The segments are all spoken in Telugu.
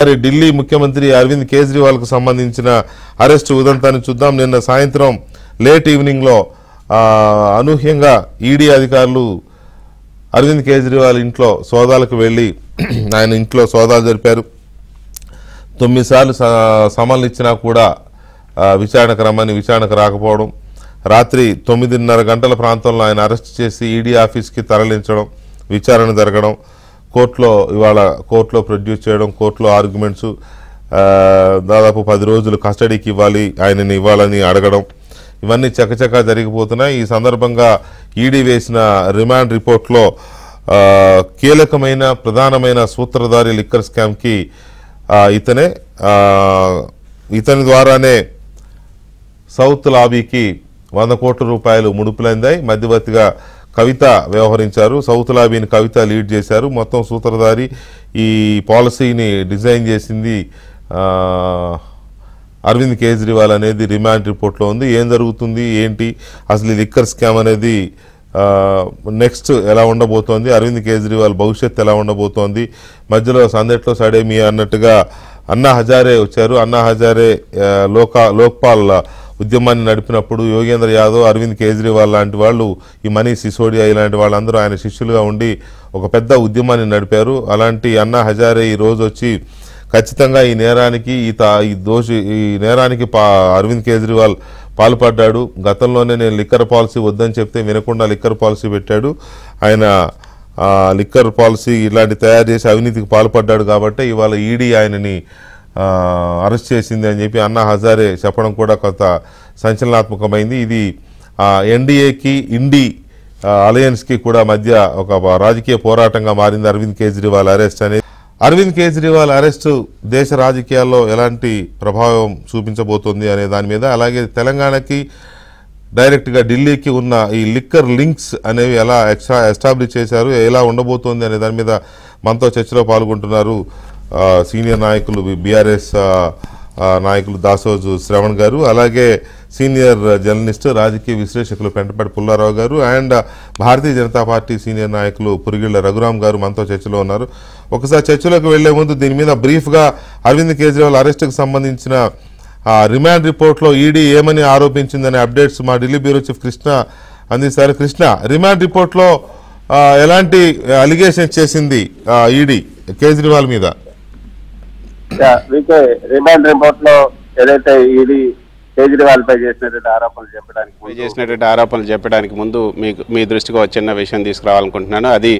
మరి ఢిల్లీ ముఖ్యమంత్రి అరవింద్ కేజ్రీవాల్ కు సంబంధించిన అరెస్ట్ ఉదంతాన్ని చూద్దాం. నిన్న సాయంత్రం లేట్ ఈవినింగ్ లో అనూహ్యంగా ఈడీ అధికారులు అరవింద్ కేజ్రీవాల్ ఇంట్లో సోదాలకు వెళ్లి ఆయన ఇంట్లో సోదాలు జరిపారు. 9 సార్లు సమన్లు ఇచ్చినా కూడా విచారణకు రమ్మని విచారణకు రాకపోవడం, రాత్రి 9:30 గంటల ప్రాంతంలో ఆయన అరెస్ట్ చేసి ఈడీ ఆఫీస్కి తరలించడం, విచారణ జరగడం, కోర్టులో ప్రొడ్యూస్ చేయడం, కోర్టులో ఆర్గ్యుమెంట్స్, దాదాపు 10 రోజులు కస్టడీకి ఆయనని ఇవ్వాలని అడగడం, ఇవన్నీ చకచకా జరిగిపోతున్నాయి. ఈ సందర్భంగా ఈడీ వేసిన రిమాండ్ రిపోర్ట్లో కీలకమైన ప్రధానమైన సూత్రధారి లిక్కర్ స్కామ్కి ఇతని ద్వారానే సౌత్ లాబీకి 100 కోట్ల రూపాయలు ముడుపులైందాయి. మధ్యవర్తిగా కవిత వ్యవహరించారు. సౌత్ లాబీని కవిత లీడ్ చేశారు. మొత్తం సూత్రధారి ఈ పాలసీని డిజైన్ చేసింది అరవింద్ కేజ్రీవాల్ అనేది రిమాండ్ రిపోర్ట్లో ఉంది. ఏం జరుగుతుంది ఏంటి, అసలు ఈ లిక్కర్ స్కామ్ అనేది నెక్స్ట్ ఎలా ఉండబోతోంది, అరవింద్ కేజ్రీవాల్ భవిష్యత్తు ఎలా ఉండబోతోంది, మధ్యలో సందట్లో సడేమి అన్నట్టుగా అన్నా హజారే వచ్చారు. అన్నా హజారే లోక్పాల్ ఉద్యమాన్ని నడిపినప్పుడు యోగేంద్ర యాదవ్, అరవింద్ కేజ్రీవాల్ లాంటి వాళ్ళు, ఈ మనీష్ సిసోడియా ఇలాంటి వాళ్ళందరూ ఆయన శిష్యులుగా ఉండి ఒక పెద్ద ఉద్యమాన్ని నడిపారు. అలాంటి అన్నా హజారే ఈ రోజు వచ్చి ఖచ్చితంగా ఈ నేరానికి అరవింద్ కేజ్రీవాల్ పాల్పడ్డాడు. గతంలోనే నేను లిక్కర్ పాలసీ వద్దని చెప్తే వినకుండా లిక్కర్ పాలసీ పెట్టాడు. ఆయన లిక్కర్ పాలసీ ఇలాంటి తయారు చేసి అవినీతికి పాల్పడ్డాడు కాబట్టి ఇవాళ ఈడీ ఆయనని అరెస్ట్ చేసింది అని చెప్పి అన్నా హజారే చెప్పడం కూడా కొంత సంచలనాత్మకమైంది. ఇది ఎన్డీఏకి ఇండీ అలయన్స్కి కూడా మధ్య ఒక రాజకీయ పోరాటంగా మారింది అరవింద్ కేజ్రీవాల్ అరెస్ట్ అనేది. అరవింద్ కేజ్రీవాల్ అరెస్టు దేశ రాజకీయాల్లో ఎలాంటి ప్రభావం చూపించబోతోంది అనే దాని మీద, అలాగే తెలంగాణకి డైరెక్ట్గా ఢిల్లీకి ఉన్న ఈ లిక్కర్ లింక్స్ అనేవి ఎలా ఎస్టాబ్లిష్ చేశారు, ఎలా ఉండబోతోంది అనే దాని మీద మనతో చర్చలో పాల్గొంటున్నారు సీనియర్ నాయకులు బీఆర్ఎస్ నాయకులు దాసోజు శ్రవణ్ గారు, అలాగే సీనియర్ జర్నలిస్ట్ రాజకీయ విశ్లేషకులు పెంటపాటి పుల్లారావు గారు, and Bharatiya Janata party senior నాయకులు పురిగిళ్ల రఘురామ్ గారు మనతో చర్చలో ఉన్నారు. ఒకసారి చర్చలోకి వెళ్లే ముందు దీని మీద బ్రీఫ్గా అరవింద్ కేజ్రీవాల్ అరెస్టుకు సంబంధించిన రిమాండ్ రిపోర్ట్లో ఈడీ ఏమని ఆరోపించిందనే అప్డేట్స్ మా ఢిల్లీ బ్యూరో చీఫ్ కృష్ణ అందిస్తారు. కృష్ణ, రిమాండ్ రిపోర్ట్లో ఎలాంటి అలిగేషన్స్ చేసింది ఈడీ కేజ్రీవాల్ మీద? రిమాండ్ రిపోర్ట్ లో ఏదైతే ఈడీ కేజ్రీవాల్ పై చేసినటువంటి ఆరోపణలు చెప్పడానికి ముందు మీ దృష్టికి ఒక చిన్న విషయం తీసుకురావాలనుకుంటున్నాను. అది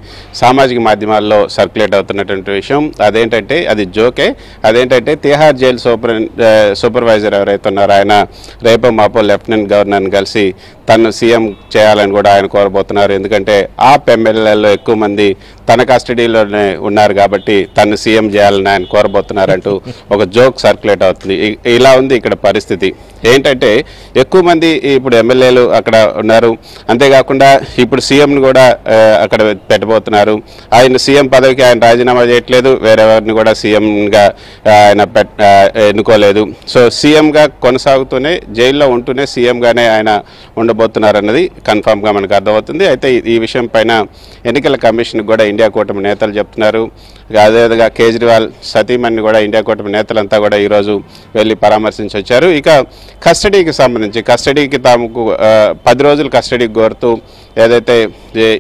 సామాజిక మాధ్యమాల్లో సర్క్యులేట్ అవుతున్నటువంటి విషయం. అదేంటంటే అది జోకే. అదేంటంటే తిహార్ జైలు సూపర్వైజర్ ఎవరైతే ఉన్నారో ఆయన రేపో మాపో లెఫ్టినెంట్ గవర్నర్ని కలిసి తను సీఎం చేయాలని కూడా ఆయన కోరబోతున్నారు. ఎందుకంటే ఆప్ ఎమ్మెల్యేలలో ఎక్కువ మంది తన కస్టడీలోనే ఉన్నారు కాబట్టి తను సీఎం చేయాలని ఆయన కోరబోతున్నారంటూ ఒక జోక్ సర్క్యులేట్ అవుతుంది. ఇలా ఉంది ఇక్కడ పరిస్థితి. ఏంటంటే ఎక్కువ మంది ఇప్పుడు ఎమ్మెల్యేలు అక్కడ ఉన్నారు. అంతేకాకుండా ఇప్పుడు సీఎంని కూడా అక్కడ పెట్టబోతున్నారు. ఆయన సీఎం పదవికి ఆయన రాజీనామా చేయట్లేదు, వేరెవరిని కూడా సీఎంగా ఆయన ఎన్నుకోలేదు. సో సీఎంగా కొనసాగుతూనే జైల్లో ఉంటూనే సీఎంగానే ఆయన ఉండబోతున్నారన్నది కన్ఫామ్గా మనకు అర్థమవుతుంది. అయితే ఈ విషయం పైన ఎన్నికల కమిషన్ కూడా ఇండియా కూటమి నేతలు చెప్తున్నారు. అదేవిధంగా కేజ్రీవాల్ సతీమణిని కూడా ఇండియా కూటమి నేతలంతా కూడా ఈరోజు వెళ్ళి పరామర్శించి వచ్చారు. ఇక కస్టడీకి సంబంధించి కస్టడీకి తాముకు 10 రోజులు కస్టడీకి కోరుతూ ఏదైతే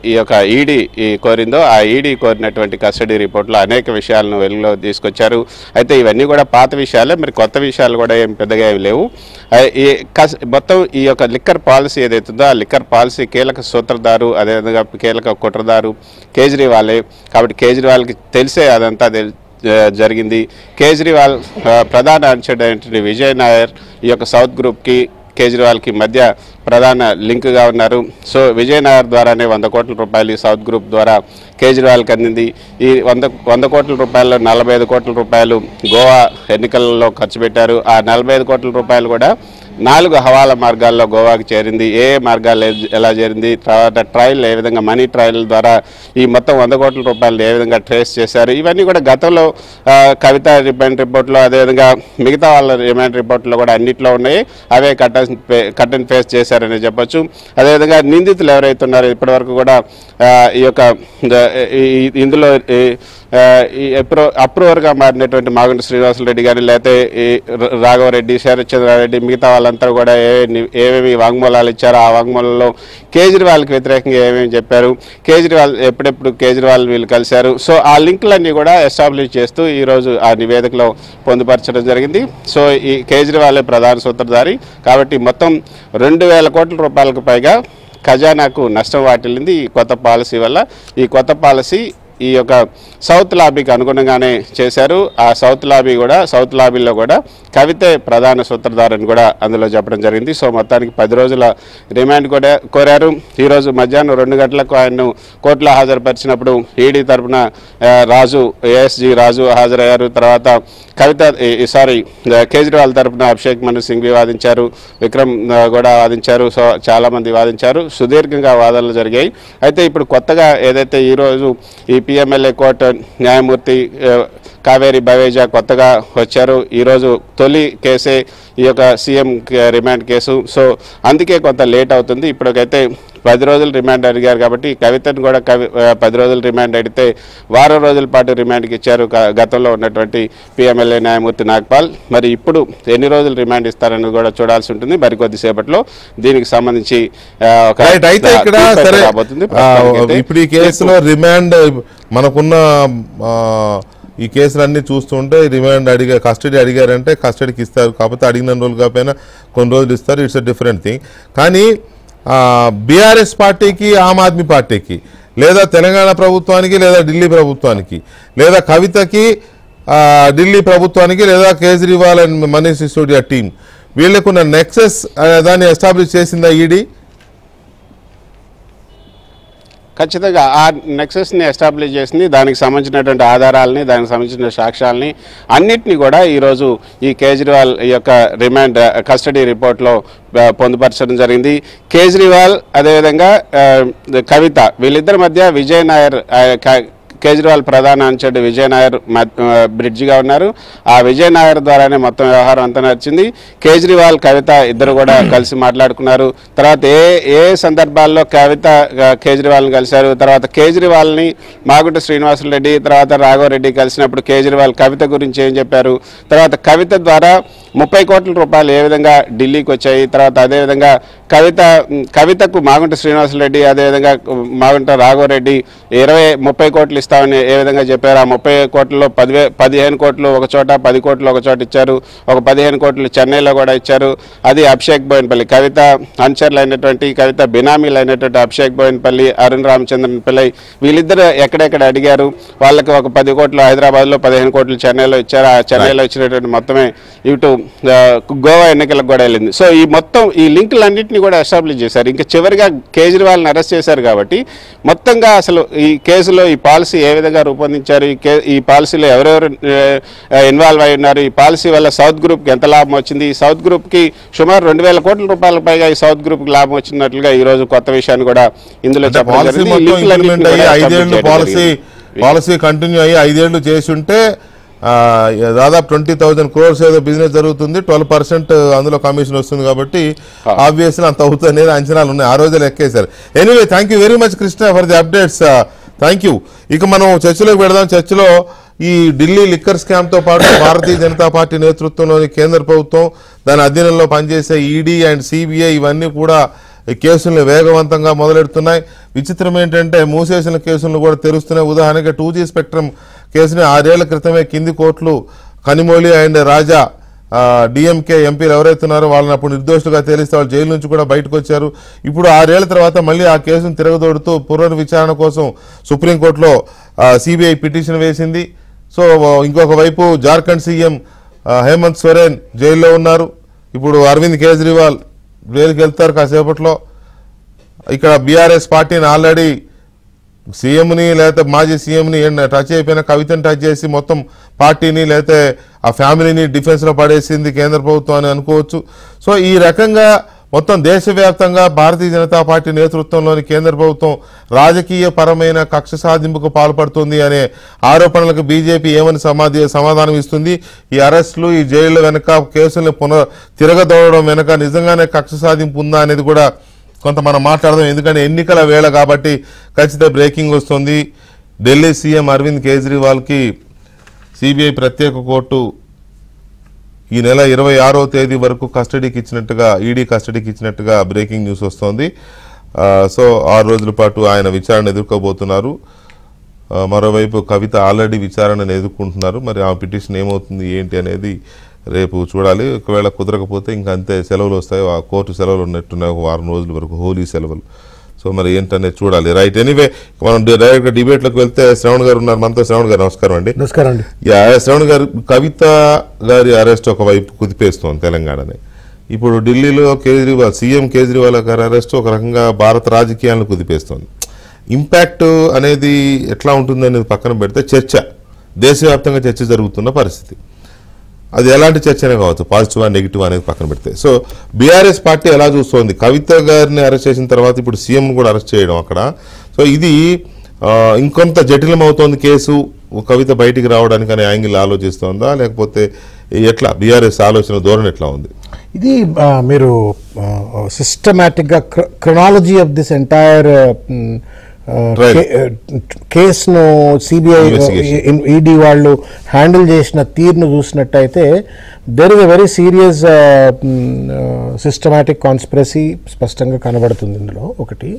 ఈ యొక్క ఈడీ కోరిందో ఆ ఈడీ కోరినటువంటి కస్టడీ రిపోర్ట్లో అనేక విషయాలను వెలుగులో తీసుకొచ్చారు. అయితే ఇవన్నీ కూడా పాత విషయాలే, మరి కొత్త విషయాలు కూడా ఏం పెద్దగా ఏమి లేవు. మొత్తం ఈ యొక్క లిక్కర్ పాలసీ ఏదైతుందో ఆ లిక్కర్ పాలసీ కీలక సూత్రధారు, అదేవిధంగా కీలక కుట్రదారు కేజ్రీవాలే. కాబట్టి కేజ్రీవాల్కి తెలిసే అదంతా జరిగింది. కేజ్రీవాల్ ప్రధాన అనుచరుడైనటువంటి విజయ్ నాయర్ ఈ యొక్క సౌత్ గ్రూప్కి కేజ్రీవాల్కి మధ్య ప్రధాన లింక్గా ఉన్నారు. సో విజయ్ నాయర్ ద్వారానే 100 కోట్ల రూపాయలు ఈ సౌత్ గ్రూప్ ద్వారా కేజ్రీవాల్కి అందింది. ఈ 100 కోట్ల రూపాయల్లో 45 కోట్ల రూపాయలు గోవా ఎన్నికలలో ఖర్చు పెట్టారు. ఆ 45 కోట్ల రూపాయలు కూడా 4 హవాలా మార్గాల్లో గోవాకి చేరింది, ఏ మార్గాలు ఎలా చేరింది, తర్వాత ట్రయల్ ఏ విధంగా మనీ ట్రయల్ ద్వారా ఈ మొత్తం 100 కోట్ల రూపాయలు ఏ విధంగా ట్రేస్ చేశారు, ఇవన్నీ కూడా గతంలో కవిత రిమాండ్ రిపోర్ట్లో అదేవిధంగా మిగతా వాళ్ళ రిమాండ్ రిపోర్ట్లో కూడా అన్నింటిలో ఉన్నాయి. అవే కట్ అండ్ ఫేస్ చేశారని చెప్పొచ్చు. అదేవిధంగా నిందితులు ఎవరైతే ఉన్నారో ఇప్పటివరకు కూడా ఈ యొక్క ఇందులో అప్రూవర్గా మారినటువంటి మాగుంట శ్రీనివాసరెడ్డి కానీ లేకపోతే రాఘవరెడ్డి, శరత్చంద్రారెడ్డి, మిగతా వాళ్ళంతా కూడా ఏమేమి వాంగ్మూలాలు ఇచ్చారో ఆ వాంగ్మూలంలో కేజ్రీవాల్కి వ్యతిరేకంగా ఏమేమి చెప్పారు, కేజ్రీవాల్ ఎప్పుడెప్పుడు కేజ్రీవాల్ వీళ్ళు కలిశారు, సో ఆ లింకులన్నీ కూడా ఎస్టాబ్లిష్ చేస్తూ ఈరోజు ఆ నివేదికలో పొందుపరచడం జరిగింది. సో ఈ కేజ్రీవాలే ప్రధాన సూత్రధారి కాబట్టి మొత్తం 2,000 కోట్ల రూపాయలకు పైగా ఖజానాకు నష్టం వాటిల్లింది ఈ కొత్త పాలసీ వల్ల. ఈ కొత్త పాలసీ ఈ యొక్క సౌత్ లాబీకి అనుగుణంగానే చేశారు. ఆ సౌత్ లాబీలో కూడా కవితే ప్రధాన సూత్రధారని కూడా అందులో చెప్పడం జరిగింది. సో మొత్తానికి 10 రోజుల రిమాండ్ కూడా కోరారు. ఈరోజు మధ్యాహ్నం 2 గంటలకు ఆయన్ను కోర్టులో హాజరుపరిచినప్పుడు ఈడీ తరఫున ఏఎస్జీ రాజు హాజరయ్యారు. తర్వాత కేజ్రీవాల్ తరఫున అభిషేక్ మను సింఘ్వి వాదించారు, విక్రమ్ కూడా వాదించారు. సో చాలామంది వాదించారు, సుదీర్ఘంగా వాదనలు జరిగాయి. అయితే ఇప్పుడు కొత్తగా ఏదైతే ఈరోజు ఈ పిఎంఎల్ఏ కోర్టు న్యాయమూర్తి కావేరి బవేజా కొత్తగా వచ్చారు. ఈరోజు తొలి కేసే ఈ యొక్క సీఎం రిమాండ్ కేసు. సో అందుకే కొంత లేట్ అవుతుంది. ఇప్పటికైతే 10 రోజులు రిమాండ్ అడిగారు కాబట్టి కవితను కూడా 10 రోజులు రిమాండ్ అడిగితే వారం రోజుల పాటు రిమాండ్కి ఇచ్చారు గతంలో ఉన్నటువంటి పిఎంఎల్ఏ న్యాయమూర్తి నాగ్పాల్. మరి ఇప్పుడు ఎన్ని రోజులు రిమాండ్ ఇస్తారని కూడా చూడాల్సి ఉంటుంది. మరికొద్దిసేపట్లో దీనికి సంబంధించి ఇప్పుడు ఈ కేసులో రిమాండ్ మనకున్న ఈ కేసులన్నీ చూస్తుంటే రిమాండ్ కస్టడీ అడిగారంటే కస్టడీకి ఇస్తారు, కాకపోతే అడిగిన రోజులు కాకపోయినా కొన్ని రోజులు ఇస్తారు. It's a different thing. కానీ బీఆర్ఎస్ పార్టీకి, ఆమ్ ఆద్మీ పార్టీకి, లేదా తెలంగాణ ప్రభుత్వానికి, లేదా ఢిల్లీ ప్రభుత్వానికి, లేదా కవితకి ఢిల్లీ ప్రభుత్వానికి, లేదా కేజ్రీవాల్ అండ్ మనీష్ సిసోడియా టీం వీళ్ళకున్న నెక్సెస్ దాన్ని ఎస్టాబ్లిష్ చేసిందా ఈడీ? ఖచ్చితంగా ఆ నెక్సెస్ని ఎస్టాబ్లిష్ చేసింది. దానికి సంబంధించినటువంటి ఆధారాలని, దానికి సంబంధించిన సాక్ష్యాలని అన్నిటినీ కూడా ఈరోజు ఈ కేజ్రీవాల్ ఈ యొక్క రిమాండ్ కస్టడీ రిపోర్ట్లో పొందుపరచడం జరిగింది. కేజ్రీవాల్ అదేవిధంగా కవిత వీళ్ళిద్దరి మధ్య విజయ్ నాయర్ కేజ్రీవాల్ ప్రధాన అనుచరుడు విజయ్ నాయర్ బ్రిడ్జిగా ఉన్నారు. ఆ విజయ్ నాయర్ ద్వారానే మొత్తం వ్యవహారం అంతా నడిచింది. కేజ్రీవాల్ కవిత ఇద్దరు కూడా కలిసి మాట్లాడుకున్నారు. తర్వాత ఏ సందర్భాల్లో కవిత కేజ్రీవాల్ని కలిశారు, తర్వాత కేజ్రీవాల్ని మాగుంట శ్రీనివాసరెడ్డి, తర్వాత రాఘవరెడ్డి కలిసినప్పుడు కేజ్రీవాల్ కవిత గురించి ఏం చెప్పారు, తర్వాత కవిత ద్వారా 30 కోట్ల రూపాయలు ఏ విధంగా ఢిల్లీకి వచ్చాయి, తర్వాత అదేవిధంగా కవితకు మాగుంట శ్రీనివాసరెడ్డి అదేవిధంగా మాగుంట రాఘవరెడ్డి 30 కోట్లు ఇస్తామని ఏ విధంగా చెప్పారు. ఆ 30 కోట్లలో 15 కోట్లు ఒక చోట, 10 కోట్లు ఒక చోట ఇచ్చారు. ఒక 15 కోట్లు చెన్నైలో కూడా ఇచ్చారు. అది అభిషేక్ బోయినపల్లి కవిత అనుచరులు అయినటువంటి, కవిత బినామీలు అయినటువంటి అభిషేక్ బోయినపల్లి, అరుణ్ రామచంద్రన్ పిల్లై వీళ్ళిద్దరు ఎక్కడెక్కడ అడిగారు. వాళ్ళకి ఒక 10 కోట్లు హైదరాబాద్లో, 15 కోట్లు చెన్నైలో ఇచ్చారు. ఆ చెన్నైలో ఇచ్చినటువంటి మొత్తమే ఇటు గోవా ఎన్నికలకు కూడా వెళ్ళింది. సో ఈ మొత్తం ఈ లింకులన్నింటినీ కూడా ఎస్టాబ్లిష్ చేశారు. ఇంకా చివరిగా కేజ్రీవాల్ని అరెస్ట్ చేశారు కాబట్టి మొత్తంగా అసలు ఈ కేసులో ఈ పాలసీ ఏ విధంగా రూపొందించారు, ఈ పాలసీలో ఎవరెవరు ఇన్వాల్వ్ అయి ఉన్నారు, ఈ పాలసీ వల్ల సౌత్ గ్రూప్కి ఎంత లాభం వచ్చింది, ఈ సౌత్ గ్రూప్కి సుమారు 2,000 కోట్ల రూపాయల పైగా ఈ సౌత్ గ్రూప్కి లాభం వచ్చినట్లుగా ఈ రోజు కొత్త విషయాన్ని కూడా ఇందులో చెప్పడం జరిగింది. పాలసీ కంటిన్యూ అయ్యి 5 ఏళ్లు చేసి ఉంటే దాదాపు 20,000 crores ఏదో బిజినెస్ జరుగుతుంది, 12% అందులో కమిషన్ వస్తుంది కాబట్టి ఆబ్వియస్లీ అంత అవుతుంది అనేది అంచనాలు ఉన్నాయి. ఆ రోజే లెక్కేశారు. Anyway thank you very much Krishna for the updates. Thank you. ఇక మనం చర్చలోకి పెడదాం. చర్చలో ఈ ఢిల్లీ లిక్కర్ స్కామ్తో పాటు భారతీయ జనతా పార్టీ నేతృత్వంలోని కేంద్ర ప్రభుత్వం, దాని అధీనంలో పనిచేసే ఈడీ అండ్ సిబిఐ ఇవన్నీ కూడా ఈ కేసులను వేగవంతంగా మొదలెడుతున్నాయి. విచిత్రం ఏంటంటే మూసేసిన కేసులను కూడా తెరుస్తున్నాయి. ఉదాహరణగా 2G స్పెక్ట్రమ్ కేసుని 6 ఏళ్ల క్రితమే కింది కోర్టులు కనిమొళి అండ్ రాజా డిఎంకే ఎంపీలు ఎవరైతే ఉన్నారో వాళ్ళని అప్పుడు నిర్దోషులుగా తేలిస్తే వాళ్ళు జైలు నుంచి కూడా బయటకు వచ్చారు. ఇప్పుడు 6 ఏళ్ల తర్వాత మళ్ళీ ఆ కేసును తిరగదోడుతూ పునర్విచారణ కోసం సుప్రీంకోర్టులో సిబిఐ పిటిషన్ వేసింది. సో ఇంకొక వైపు జార్ఖండ్ సీఎం హేమంత్ సోరెన్ జైల్లో ఉన్నారు. ఇప్పుడు అరవింద్ కేజ్రీవాల్ జైలుకి వెళ్తారు కాసేపట్లో. ఇక్కడ బీఆర్ఎస్ పార్టీని ఆల్రెడీ సీఎంని లేకపోతే మాజీ సీఎంని టచ్ అయిపోయిన కవితను టచ్ చేసి మొత్తం పార్టీని లేకపోతే ఆ ఫ్యామిలీని డిఫెన్స్లో పడేసింది కేంద్ర ప్రభుత్వం అని అనుకోవచ్చు. సో ఈ రకంగా మొత్తం దేశవ్యాప్తంగా భారతీయ జనతా పార్టీ నేతృత్వంలోని కేంద్ర ప్రభుత్వం రాజకీయ పరమైన కక్ష సాధింపుకు పాల్పడుతుంది అనే ఆరోపణలకు బీజేపీ ఏమని సమాధానం ఇస్తుంది? ఈ అరెస్టులు, ఈ జైళ్ల వెనక కేసులను తిరగదోడడం వెనక నిజంగానే కక్ష సాధింపు ఉందా అనేది కూడా కొంత మనం మాట్లాడదాం. ఎందుకంటే ఎన్నికల వేళ కాబట్టి ఖచ్చితంగా బ్రేకింగ్ వస్తుంది. ఢిల్లీ సీఎం అరవింద్ కేజ్రీవాల్కి సిబిఐ ప్రత్యేక కోర్టు ఈ నెల 26వ తేదీ వరకు కస్టడీకి ఇచ్చినట్టుగా, ఈడీ కస్టడీకి ఇచ్చినట్టుగా బ్రేకింగ్ న్యూస్ వస్తోంది. సో 6 రోజుల పాటు ఆయన విచారణ ఎదుర్కోబోతున్నారు. మరోవైపు కవిత ఆల్రెడీ విచారణను ఎదుర్కొంటున్నారు. మరి ఆ పిటిషన్ ఏమవుతుంది ఏంటి అనేది రేపు చూడాలి. ఒకవేళ కుదరకపోతే ఇంకా అంతే సెలవులు వస్తాయి. ఆ కోర్టు సెలవులు ఉన్నట్టున్నాయి 1 వారం రోజుల వరకు, హోలీ సెలవులు. సో మరి ఏంటనేది చూడాలి. రైట్, ఎనీవే మనం డైరెక్ట్గా డిబేట్లోకి వెళ్తే శ్రవణ్ గారు ఉన్నారు మనతో. శ్రవణ్ గారు నమస్కారం అండి. నమస్కారం అండి. శ్రవణ్ గారు, కవిత గారి అరెస్ట్ ఒకవైపు కుదిపేస్తోంది తెలంగాణని. ఇప్పుడు ఢిల్లీలో సీఎం కేజ్రీవాల్ గారి అరెస్ట్ ఒక రకంగా భారత రాజకీయాలను కుదిపేస్తోంది. ఇంపాక్ట్ అనేది ఎట్లా ఉంటుంది అనేది పక్కన పెడితే దేశవ్యాప్తంగా చర్చ జరుగుతున్న పరిస్థితి, అది ఎలాంటి చర్చనే కావచ్చు, పాజిటివ్ నెగిటివ్ అనేది పక్కన పెడితే. సో బీఆర్ఎస్ పార్టీ ఎలా చూస్తోంది? కవిత గారిని అరెస్ట్ చేసిన తర్వాత ఇప్పుడు సీఎం కూడా అరెస్ట్ చేయడం అక్కడ. సో ఇది ఇంకొంత జటిలమవుతోంది కేసు, కవిత బయటికి రావడానికి అనే యాంగిల్ ఆలోచిస్తోందా, లేకపోతే ఎట్లా బీఆర్ఎస్ ఆలోచన ధోరణి ఎట్లా ఉంది? ఇది మీరు సిస్టమాటిక్గా క్రొనాలజీ ఆఫ్ దిస్ ఎంటైర్ కేసును సిబిఐ ఈడీ వాళ్ళు హ్యాండిల్ చేసిన తీరును చూసినట్టయితే there is a very serious systematic conspiracy స్పష్టంగా కనబడుతుంది ఇందులో. ఒకటి.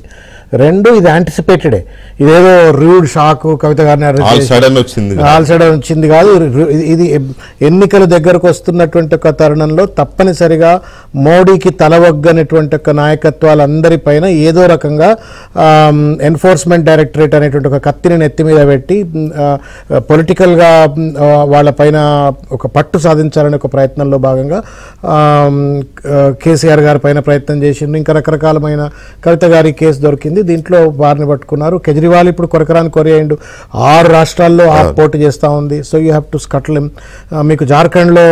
రెండు, ఇది యాంటిసిపేటెడే, ఇదేదో రూడ్ షాక్ కవిత గారిని ఆల్ సడన్ వచ్చింది కాదు. ఇది ఎన్నికల దగ్గరకు వస్తున్నటువంటి ఒక తరుణంలో తప్పనిసరిగా మోడీకి తలవగ్గనటువంటి ఒక నాయకత్వాలందరిపైన ఏదో రకంగా ఎన్ఫోర్స్మెంట్ డైరెక్టరేట్ అనేటువంటి ఒక కత్తిని నెత్తి మీద పెట్టి పొలిటికల్గా వాళ్ళపైన ఒక పట్టు సాధించాలనే ఒక ప్రయత్నంలో భాగంగా కేసీఆర్ గారి పైన ప్రయత్నం చేసిండు. ఇంకా రకరకాలమైన కవిత గారి కేసు దొరికింది, దీంట్లో వారిని పట్టుకున్నారు. కేజ్రీవాల్ ఇప్పుడు కొరకరాని కొరియాయిండు, 6 రాష్ట్రాల్లో పోటీ చేస్తూ ఉంది. So you have to scuttle him. మీకు జార్ఖండ్లో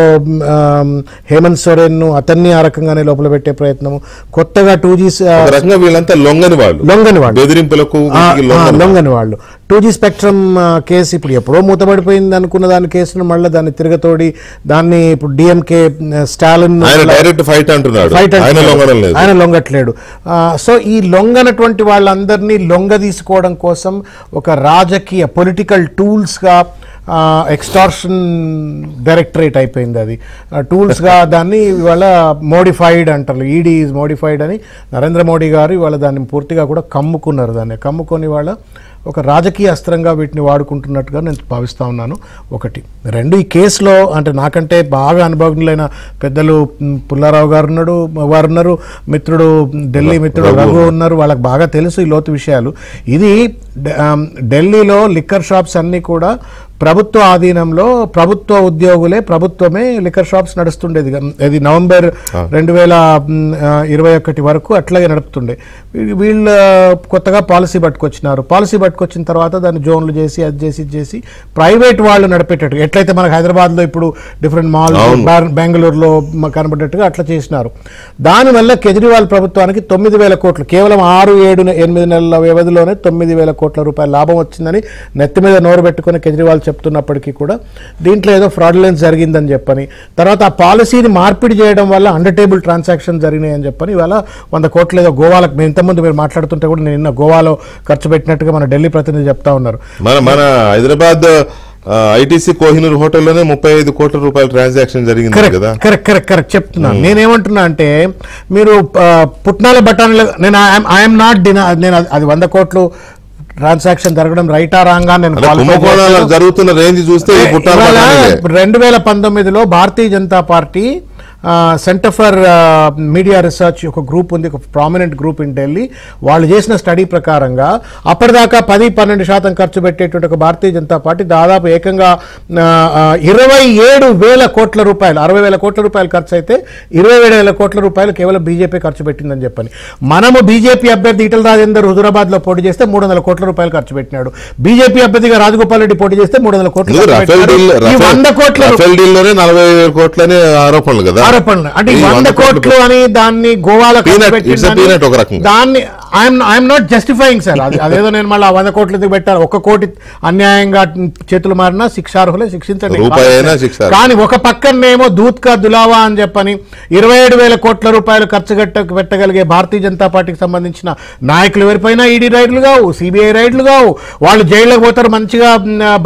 హేమంత్ సోరెన్ అతన్ని ఆ రకంగానే లోపల పెట్టే ప్రయత్నము. కొత్తగా 2G లొంగని వాళ్ళు 2G స్పెక్ట్రమ్ కేసు ఇప్పుడు ఎప్పుడో మూతపడిపోయింది అనుకున్న దాని కేసును మళ్ళీ దాన్ని తిరగతోడి దాన్ని ఇప్పుడు డిఎంకే స్టాలిన్ ఆయన లొంగట్లేడు. సో ఈ లొంగనటువంటి వాళ్ళందరినీ లొంగ తీసుకోవడం కోసం ఒక రాజకీయ పొలిటికల్ టూల్స్గా ఎక్స్టార్షన్ డైరెక్టరేట్ అయిపోయింది. అది టూల్స్గా దాన్ని ఇవాళ మోడిఫైడ్ అంటారు, ఈడీ ఈజ్ మోడిఫైడ్ అని నరేంద్ర మోడీ గారు ఇవాళ దాన్ని పూర్తిగా కూడా కమ్ముకున్నారు. దాన్ని కమ్ముకొని వాళ్ళ ఒక రాజకీయ అస్త్రంగా వీటిని వాడుకుంటున్నట్టుగా నేను భావిస్తూ ఉన్నాను. ఒకటి. రెండు, ఈ కేసులో అంటే నాకంటే బాగా అనుభవజ్ఞులైన పెద్దలు పుల్లారావు గారు ఉన్నారు, మిత్రుడు ఢిల్లీ మిత్రుడు రఘు ఉన్నారు, వాళ్ళకి బాగా తెలుసు ఈ లోతు విషయాలు. ఇది ఢిల్లీలో లిక్కర్ షాప్స్ అన్నీ కూడా ప్రభుత్వ ఆధీనంలో, ప్రభుత్వ ఉద్యోగులే, ప్రభుత్వమే లిక్కర్ షాప్స్ నడుస్తుండేది. ఇది నవంబర్ 2021 వరకు అట్లాగే నడుపుతుండే. వీళ్ళు కొత్తగా పాలసీ పట్టుకొచ్చినారు. పాలసీ పట్టుకొచ్చిన తర్వాత దాన్ని జోన్లు చేసి అది చేసి ఇది చేసి ప్రైవేట్ వాళ్ళు నడిపేటట్టు, ఎట్లయితే మనకు హైదరాబాద్లో ఇప్పుడు డిఫరెంట్ మాల్, బెంగళూరులో కనబడేట్టుగా అట్లా చేసినారు. దానివల్ల కేజ్రీవాల్ ప్రభుత్వానికి 9,000 కోట్లు కేవలం 6-7-8 నెలల వ్యవధిలోనే 9,000 కోట్ల రూపాయల లాభం వచ్చిందని నెత్తి మీద నోరు పెట్టుకుని కేజ్రీవాల్ చెప్తున్నప్పటికీ కూడా దీంట్లో ఏదో ఫ్రాడ్యులెన్స్ జరిగిందని చెప్పని, తర్వాత ఆ పాలసీని మార్పిడి చేయడం వల్ల అండర్ టేబుల్ ట్రాన్సాక్షన్ జరిగినాయని చెప్పని ఇవాళ 100 కోట్లు ఏదో గోవాలకు, మేము ఇంతకుముందు మీరు మాట్లాడుతుంటే కూడా నేను నిన్న గోవాలో ఖర్చు పెట్టినట్టుగా మన ఢిల్లీ ప్రతినిధి చెప్తా ఉన్నారు. మన హైదరాబాద్ ఐటీసీ కోహినూర్ హోటల్లోనే 35 కోట్ల రూపాయల ట్రాన్సాక్షన్ జరిగింది కదా. కరెక్ట్ చెప్తున్నాను. నేనేమంటున్నా అంటే మీరు పుట్నాల బఠానీలు, నేను ఐఎమ్ నాట్ నేను అది 100 కోట్లు ట్రాన్సాక్షన్ జరగడం రైటా రాంగా నేను జరుగుతున్న రేంజ్ చూస్తే 2019లో Bharatiya Janata Party centre for media research ఒక గ్రూప్ ఉంది, ఒక ప్రామినెంట్ గ్రూప్ ఇన్ ఢిల్లీ. వాళ్ళు చేసిన స్టడీ ప్రకారంగా అప్పటిదాకా 10-12% ఖర్చు పెట్టేటువంటి ఒక భారతీయ జనతా పార్టీ దాదాపు ఏకంగా 27,000 కోట్ల రూపాయలు, 60,000 కోట్ల రూపాయలు ఖర్చు అయితే 27,000 కోట్ల రూపాయలు కేవలం బీజేపీ ఖర్చు పెట్టిందని చెప్పని. మనము బీజేపీ అభ్యర్థి ఈటల రాజేందర్ హుజూరాబాద్ లో పోటీ చేస్తే 300 కోట్ల రూపాయలు ఖర్చు పెట్టినాడు. బీజేపీ అభ్యర్థిగా రాజగోపాల్ రెడ్డి పోటీ చేస్తే 300 కోట్లు. ఈ 100 కోట్ల 40,000 కోట్లని ఆరోపణలు కదా, ఆరోపణలు అంటే 100 కోట్లు అని దాన్ని గోవాలో దాన్ని ఐఎమ్ నాట్ జస్టిఫైయింగ్ సార్. అదేదో నేను మళ్ళీ 100 కోట్లు ఎందుకు పెట్టాను, 1 కోటి అన్యాయంగా చేతులు మారినా శిక్షార్హులే, శిక్షించండి. కానీ ఒక పక్కనేమో దూత్ కా దులావా అని చెప్పని 27,000 కోట్ల రూపాయలు ఖర్చు పెట్టగలిగే భారతీయ జనతా పార్టీకి సంబంధించిన నాయకులు ఎవరిపైనా ఈడీ రైడ్లు కావు, సిబిఐ రైడ్లు కావు, వాళ్ళు జైల్లోకి పోతారు, మంచిగా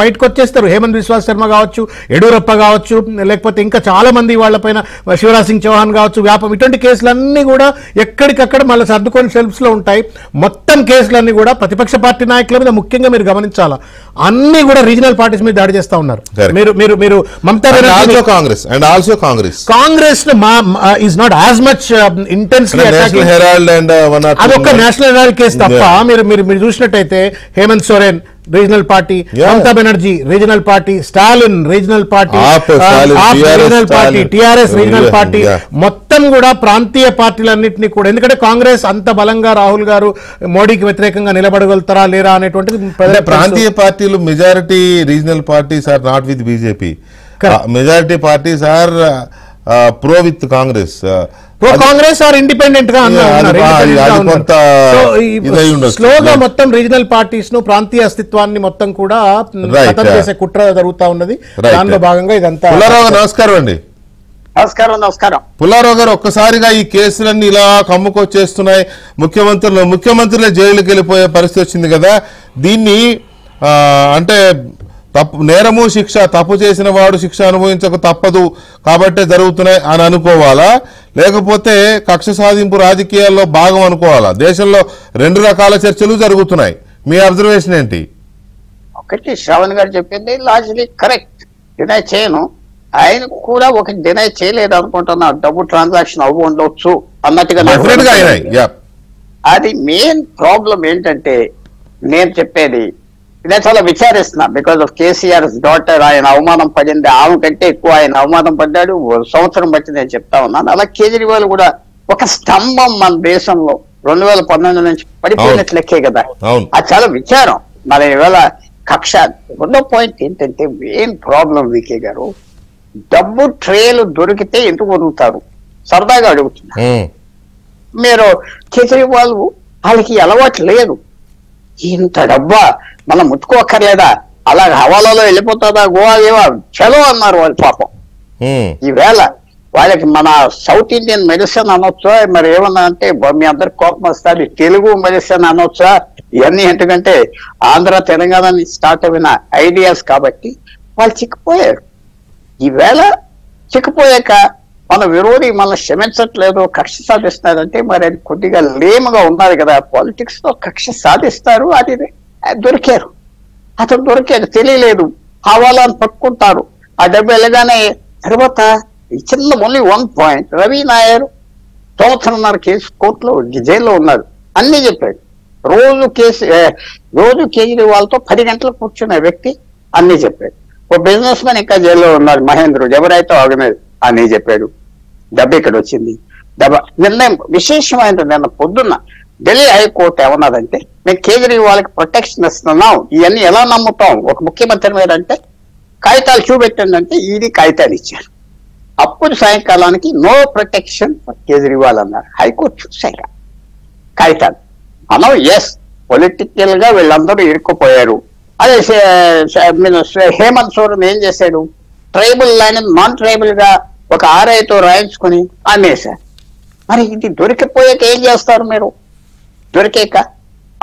బయటకు వచ్చేస్తారు. హేమంత్ విశ్వాస్ శర్మ కావచ్చు, యడ్యూరప్ప కావచ్చు, లేకపోతే ఇంకా చాలా మంది వాళ్ళపైన శివరాజ్ సింగ్ చౌహాన్ కావచ్చు, వ్యాపం, ఇటువంటి కేసులన్నీ కూడా ఎక్కడికక్కడ మళ్ళీ సర్దుకొని షెల్ఫ్స్ లో ఉంటాయి. మొత్తం కేసులన్నీ కూడా ప్రతిపక్ష పార్టీ నాయకుల మీద ముఖ్యంగా మీరు గమనించాలా, అన్ని కూడా రీజనల్ పార్టీస్ మీద దాడి చేస్తా ఉన్నారు. మీరు Mamata Banerjee Congress is not as much intensely అదొక నేషనల్ హెరాల్డ్ కేసు తప్ప మీరు చూసినట్టయితే Hemant Soren regional party, Mamata Banerjee regional party, Stalin regional party, regional party, TRS regional party, మొత్తం కూడా ప్రాంతీయ పార్టీలన్నింటినీ కూడా, ఎందుకంటే కాంగ్రెస్ అంత బలంగా రాహుల్ గారు మోడీకి వ్యతిరేకంగా నిలబడగలుగుతారా లేరా అనేటువంటిది ప్రాంతీయ పార్టీలు majority regional parties are not with BJP, majority parties are pro with Congress, pro Congress are independent గా స్లోగా మొత్తం రీజనల్ పార్టీస్ ను, ప్రాంతీయ అస్తిత్వాన్ని మొత్తం కూడా ఖతం చేసే కుట్ర జరుగుతా ఉన్నది. దానిలో భాగంగా ఇదంతా. పుల్లారావు గారు నమస్కారం అండి. నమస్కారం. పుల్లారావు గారు, ఒక్కసారిగా ఈ కేసులన్నీ ఇలా కమ్ముకొచ్చేస్తున్నాయి, ముఖ్యమంత్రులే జైలుకి వెళ్ళిపోయే పరిస్థితి వచ్చింది కదా, దీన్ని అంటే నేరము శిక్ష, తప్పు చేసిన వాడు శిక్ష అనుభవించక తప్పదు కాబట్టే జరుగుతున్నాయి అని అనుకోవాలా, లేకపోతే కక్ష సాధింపు రాజకీయాల్లో భాగం అనుకోవాలా? దేశంలో 2 రకాల చర్చలు జరుగుతున్నాయి, మీ అబ్జర్వేషన్ ఏంటి? ఒకటి శ్రావణ్ గారు చెప్పింది లాజికలీ కరెక్ట్, డినై చేయను. ఆయన కూడా ఒక డినై చేయలేదు అనుకుంటున్నా, డబ్బు ట్రాన్సాక్షన్ అవ్వ ఉండొచ్చు అన్నట్టుగా. అది మెయిన్ ప్రాబ్లం ఏంటంటే నేను చెప్పేది, నేను చాలా విచారిస్తున్నా. బికాస్ ఆఫ్ కేసీఆర్ డాటర్ ఆయన అవమానం పడింది, ఆమె కంటే ఎక్కువ ఆయన అవమానం పడ్డాడు, సంవత్సరం బట్టి నేను చెప్తా ఉన్నాను. అలా కేజ్రీవాల్ కూడా ఒక స్తంభం మన దేశంలో 2019 నుంచి పడిపోయినట్లు లెక్కే కదా. అది చాలా విచారం. మరి ఇవాళ కక్ష. రెండో పాయింట్ ఏంటంటే మెయిన్ ప్రాబ్లం వికే గారు, డబ్బు ట్రేలు దొరికితే ఎందుకు వదులుతారు సరదాగా అడుగుతున్నా. మీరు కేజ్రీవాల్ వాళ్ళకి అలవాటు లేదు, ఇంత డబ్బా మనం ముట్టుకోక్కర్లేదా, అలా హవాలాలో వెళ్ళిపోతుందా గోవా ఏవా చలో అన్నారు వాళ్ళు పాపం. ఈవేళ వాళ్ళకి మన సౌత్ ఇండియన్ మెడిసిన్ అనొచ్చా, మరి ఏమన్నా అంటే మీ అందరికి కోపం వస్తుంది, తెలుగు మెడిసిన్ అనొచ్చా, ఇవన్నీ ఎందుకంటే ఆంధ్ర తెలంగాణ స్టార్ట్ అయిన ఐడియాస్ కాబట్టి వాళ్ళు చిక్కిపోయారు. ఈవేళ చిక్కిపోయాక మన విరోధి మనల్ని క్షమించట్లేదు, కక్ష సాధిస్తున్నారంటే మరి అది కొద్దిగా లేముగా ఉన్నారు కదా. పాలిటిక్స్ లో కక్ష సాధిస్తారు, అది దొరికారు, అతను దొరికారు, తెలియలేదు, హవాలాను పట్టుకుంటారు, ఆ డబ్బు వెళ్ళగానే. తర్వాత చిన్న ఓన్లీ 1 పాయింట్, రవి నాయర్ 1.5 సంవత్సరం కేసు కోర్టులో జైల్లో ఉన్నారు, అన్ని చెప్పాడు. రోజు కేజ్రీవాల్తో 10 గంటలు కూర్చున్న వ్యక్తి అన్ని చెప్పాడు. ఓ బిజినెస్ మ్యాన్ ఇంకా జైల్లో ఉన్నారు, మహేంద్రుడు, ఎవరైతే ఆగలేదు అన్ని చెప్పాడు. డబ్బు ఇక్కడ వచ్చింది, నిర్ణయం విశేషమైనది. నిన్న పొద్దున్న ఢిల్లీ హైకోర్టు ఏమన్నదంటే, మేము కేజ్రీవాల్కి ప్రొటెక్షన్ ఇస్తున్నాం, ఇవన్నీ ఎలా నమ్ముతాం ఒక ముఖ్యమంత్రి మీద అంటే, కాగితాలు చూపెట్టిందంటే ఈడీ కాగితాలు ఇచ్చారు. అప్పుడు సాయంకాలానికి నో ప్రొటెక్షన్ ఫర్ కేజ్రీవాల్ అన్నారు. హైకోర్టు చూసాక కాగితాలు మనం పొలిటికల్ గా వీళ్ళందరూ ఇరుక్కుపోయారు. అదే హేమంత్ సోరెన్ ఏం చేశాడు, ట్రైబల్ లైన్ నాన్ ట్రైబల్ గా ఒక ఆర్ఐతో రాయించుకుని అమ్మేశారు. మరి ఇది దొరికిపోయాక ఏం చేస్తారు మీరు? దొరికాక